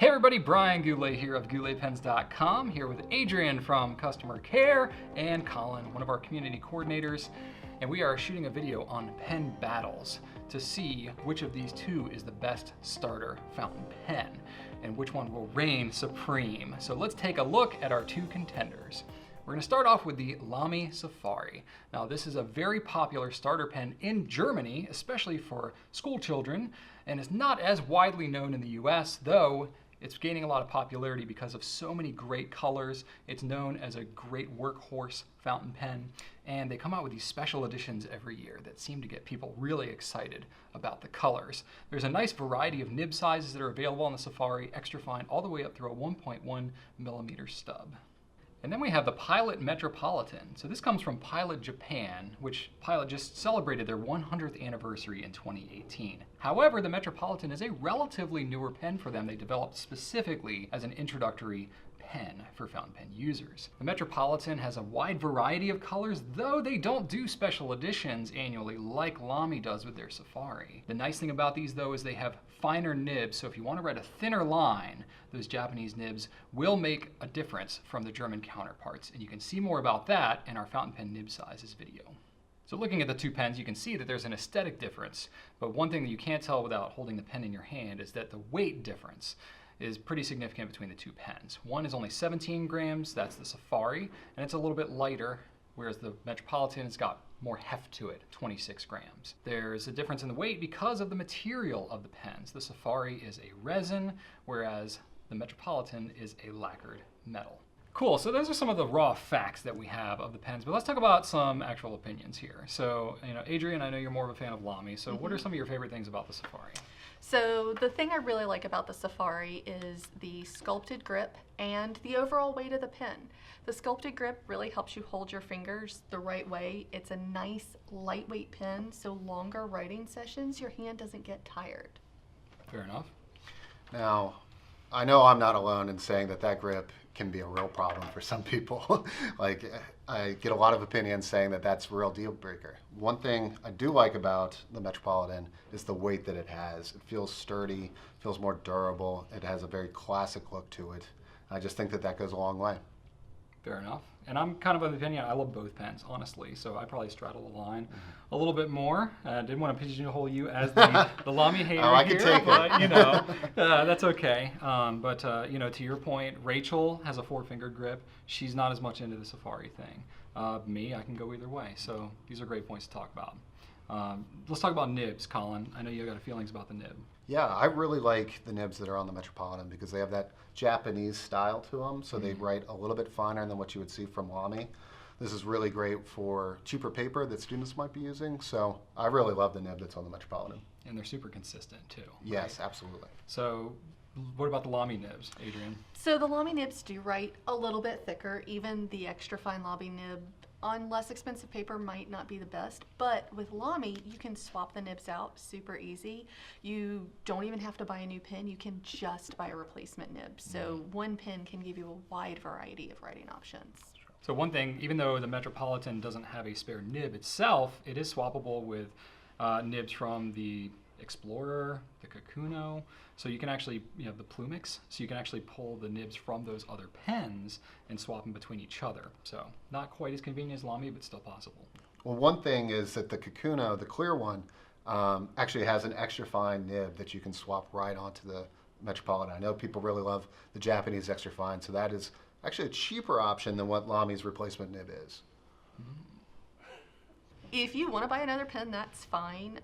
Hey everybody, Brian Goulet here of GouletPens.com, here with Adrian from Customer Care and Colin, one of our community coordinators. And we are shooting a video on pen battles to see which of these two is the best starter fountain pen and which one will reign supreme. So let's take a look at our two contenders. We're going to start off with the Lamia Safari. Now this is a very popular starter pen in Germany, especially for school children, and is not as widely known in the US, though it's gaining a lot of popularity because of so many great colors. It's known as a great workhorse fountain pen, and they come out with these special editions every year that seem to get people really excited about the colors. There's a nice variety of nib sizes that are available on the Safari, extra fine, all the way up through a 1.1 millimeter stub. And then we have the Pilot Metropolitan. So this comes from Pilot Japan, which Pilot just celebrated their 100th anniversary in 2018. However, the Metropolitan is a relatively newer pen for them. They developed specifically as an introductory pen for fountain pen users. The Metropolitan has a wide variety of colors, though they don't do special editions annually like Lamy does with their Safari. The nice thing about these though is they have finer nibs, so if you want to write a thinner line, those Japanese nibs will make a difference from the German counterparts, and you can see more about that in our fountain pen nib sizes video. So looking at the two pens, you can see that there's an aesthetic difference, but one thing that you can't tell without holding the pen in your hand is that the weight difference is pretty significant between the two pens. One is only 17 grams, that's the Safari, and it's a little bit lighter, whereas the Metropolitan has got more heft to it, 26 grams. There's a difference in the weight because of the material of the pens. The Safari is a resin, whereas the Metropolitan is a lacquered metal. Cool, so those are some of the raw facts that we have of the pens, but let's talk about some actual opinions here. So, Adrian, I know you're more of a fan of Lamy, so what are some of your favorite things about the Safari? So the thing I really like about the Safari is the sculpted grip and the overall weight of the pen. The sculpted grip really helps you hold your fingers the right way. It's a nice lightweight pen, so longer writing sessions, your hand doesn't get tired. Fair enough. Now, I know I'm not alone in saying that that grip can be a real problem for some people. Like, I get a lot of opinions saying that that's a real deal breaker. One thing I do like about the Metropolitan is the weight that it has. It feels sturdy, feels more durable. It has a very classic look to it. I just think that that goes a long way. Fair enough. And I'm kind of of the opinion, I love both pens, honestly, so I probably straddle the line a little bit more. I didn't want to pigeonhole you as the Lamy hater I can here, take but that's okay. To your point, Rachel has a four-fingered grip. She's not as much into the Safari thing. Me, I can go either way, so these are great points to talk about. Let's talk about nibs, Colin. I know you got feelings about the nib. Yeah, I really like the nibs that are on the Metropolitan because they have that Japanese style to them, so they write a little bit finer than what you would see from Lamy. This is really great for cheaper paper that students might be using, so I really love the nib that's on the Metropolitan. And they're super consistent too. Yes, right? absolutely. So what about the Lamy nibs, Adrian? So the Lamy nibs do write a little bit thicker. Even the extra fine Lamy nib on less expensive paper might not be the best, but with Lamy, you can swap the nibs out super easy. You don't even have to buy a new pen. You can just buy a replacement nib. So one pen can give you a wide variety of writing options. So one thing, even though the Metropolitan doesn't have a spare nib itself, it is swappable with nibs from the Explorer, the Kakuno, so you can actually, the Plumix, so you can actually pull the nibs from those other pens and swap them between each other. So not quite as convenient as Lamy, but still possible. Well, one thing is that the Kakuno, the clear one, actually has an extra fine nib that you can swap right onto the Metropolitan. I know people really love the Japanese extra fine, so that is actually a cheaper option than what Lamy's replacement nib is. If you want to buy another pen, that's fine.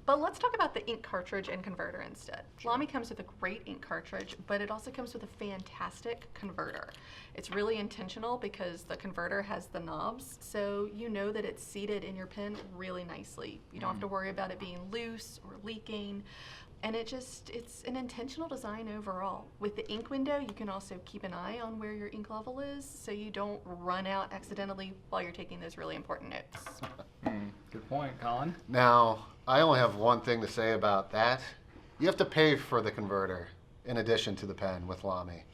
But let's talk about the ink cartridge and converter instead. Sure. Lamy comes with a great ink cartridge, but it also comes with a fantastic converter. It's really intentional because the converter has the knobs, so you know that it's seated in your pen really nicely. You don't have to worry about it being loose or leaking. And it's an intentional design overall. With the ink window, you can also keep an eye on where your ink level is so you don't run out accidentally while you're taking those really important notes. Good point, Colin. Now, I only have one thing to say about that. You have to pay for the converter in addition to the pen with Lamy.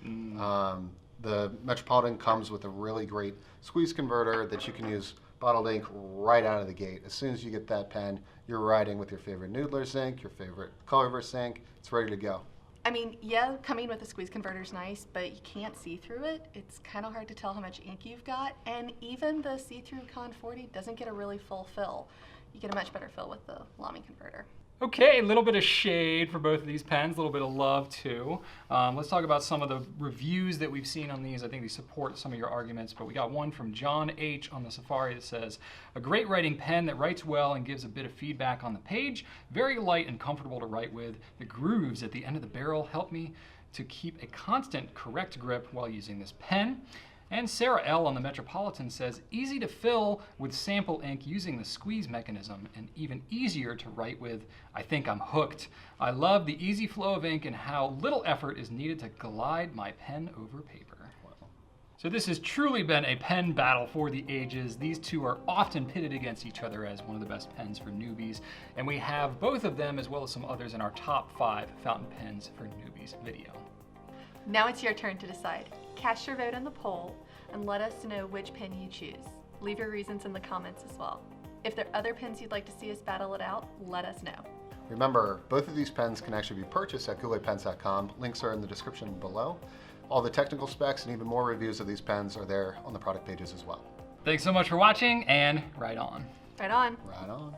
The Metropolitan comes with a really great squeeze converter that you can use bottled ink right out of the gate. As soon as you get that pen, you're writing with your favorite Noodler's ink, your favorite Colorverse ink. It's ready to go. I mean, yeah, coming with a squeeze converter is nice, but you can't see through it. It's kind of hard to tell how much ink you've got, and even the see-through Con 40 doesn't get a really full fill. You get a much better fill with the LAMY converter. Okay, a little bit of shade for both of these pens, a little bit of love too. Let's talk about some of the reviews that we've seen on these. I think these support some of your arguments, but we got one from John H. on the Safari that says, a great writing pen that writes well and gives a bit of feedback on the page, very light and comfortable to write with. The grooves at the end of the barrel help me to keep a constant correct grip while using this pen. And Sarah L. on the Metropolitan says, easy to fill with sample ink using the squeeze mechanism and even easier to write with. I think I'm hooked. I love the easy flow of ink and how little effort is needed to glide my pen over paper. So this has truly been a pen battle for the ages. These two are often pitted against each other as one of the best pens for newbies. And we have both of them as well as some others in our top 5 fountain pens for newbies video. Now it's your turn to decide. Cast your vote in the poll and let us know which pen you choose. Leave your reasons in the comments as well. If there are other pens you'd like to see us battle it out, let us know. Remember, both of these pens can actually be purchased at gouletpens.com. Links are in the description below. All the technical specs and even more reviews of these pens are there on the product pages as well. Thanks so much for watching, and right on. Right on. Right on.